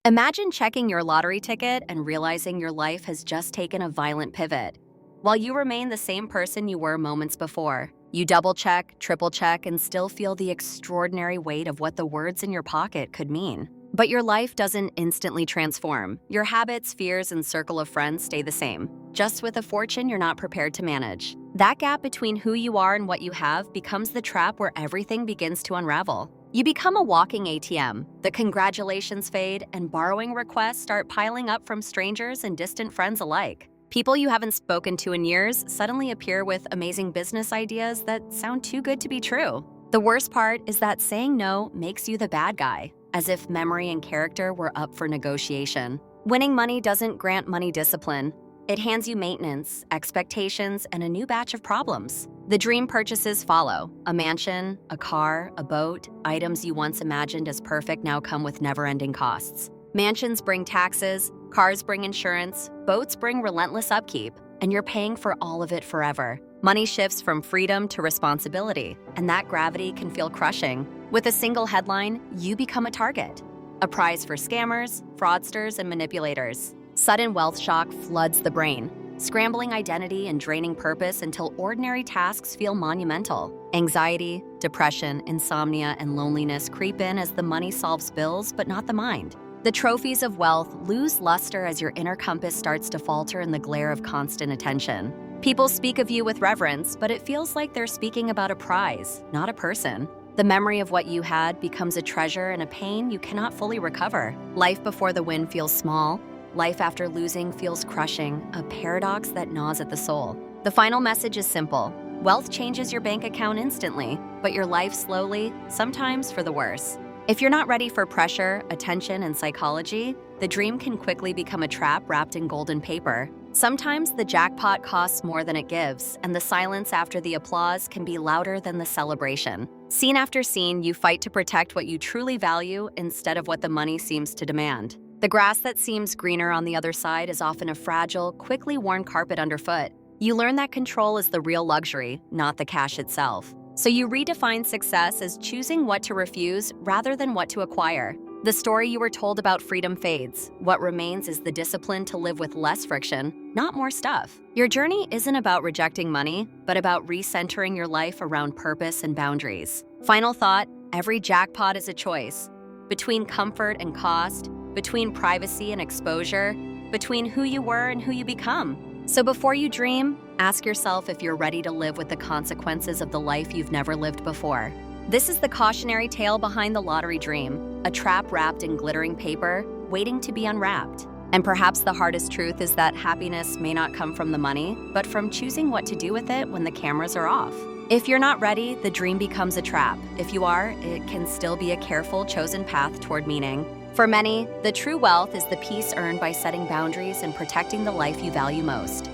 Imagine checking your lottery ticket and realizing your life has just taken a violent pivot. While you remain the same person you were moments before, you double check, triple check, and still feel the extraordinary weight of what the words in your pocket could mean. But your life doesn't instantly transform. Your habits, fears, and circle of friends stay the same, just with a fortune you're not prepared to manage. That gap between who you are and what you have becomes the trap where everything begins to unravel. You become a walking ATM. The congratulations fade, and borrowing requests start piling up from strangers and distant friends alike. People you haven't spoken to in years suddenly appear with amazing business ideas that sound too good to be true. The worst part is that saying no makes you the bad guy, as if memory and character were up for negotiation. Winning money doesn't grant money discipline. It hands you maintenance, expectations, and a new batch of problems. The dream purchases follow. A mansion, a car, a boat, items you once imagined as perfect now come with never-ending costs. Mansions bring taxes, cars bring insurance, boats bring relentless upkeep, and you're paying for all of it forever. Money shifts from freedom to responsibility, and that gravity can feel crushing. With a single headline, you become a target. A prize for scammers, fraudsters, and manipulators. Sudden wealth shock floods the brain, scrambling identity and draining purpose until ordinary tasks feel monumental. Anxiety, depression, insomnia, and loneliness creep in as the money solves bills, but not the mind. The trophies of wealth lose luster as your inner compass starts to falter in the glare of constant attention. People speak of you with reverence, but it feels like they're speaking about a prize, not a person. The memory of what you had becomes a treasure and a pain you cannot fully recover. Life before the win feels small. Life after losing feels crushing, a paradox that gnaws at the soul. The final message is simple. Wealth changes your bank account instantly, but your life slowly, sometimes for the worse. If you're not ready for pressure, attention, and psychology, the dream can quickly become a trap wrapped in golden paper. Sometimes the jackpot costs more than it gives, and the silence after the applause can be louder than the celebration. Scene after scene, you fight to protect what you truly value instead of what the money seems to demand. The grass that seems greener on the other side is often a fragile, quickly worn carpet underfoot. You learn that control is the real luxury, not the cash itself. So you redefine success as choosing what to refuse rather than what to acquire. The story you were told about freedom fades. What remains is the discipline to live with less friction, not more stuff. Your journey isn't about rejecting money, but about recentering your life around purpose and boundaries. Final thought, every jackpot is a choice. Between comfort and cost, between privacy and exposure, between who you were and who you become. So before you dream, ask yourself if you're ready to live with the consequences of the life you've never lived before. This is the cautionary tale behind the lottery dream, a trap wrapped in glittering paper, waiting to be unwrapped. And perhaps the hardest truth is that happiness may not come from the money, but from choosing what to do with it when the cameras are off. If you're not ready, the dream becomes a trap. If you are, it can still be a careful, chosen path toward meaning. For many, the true wealth is the peace earned by setting boundaries and protecting the life you value most.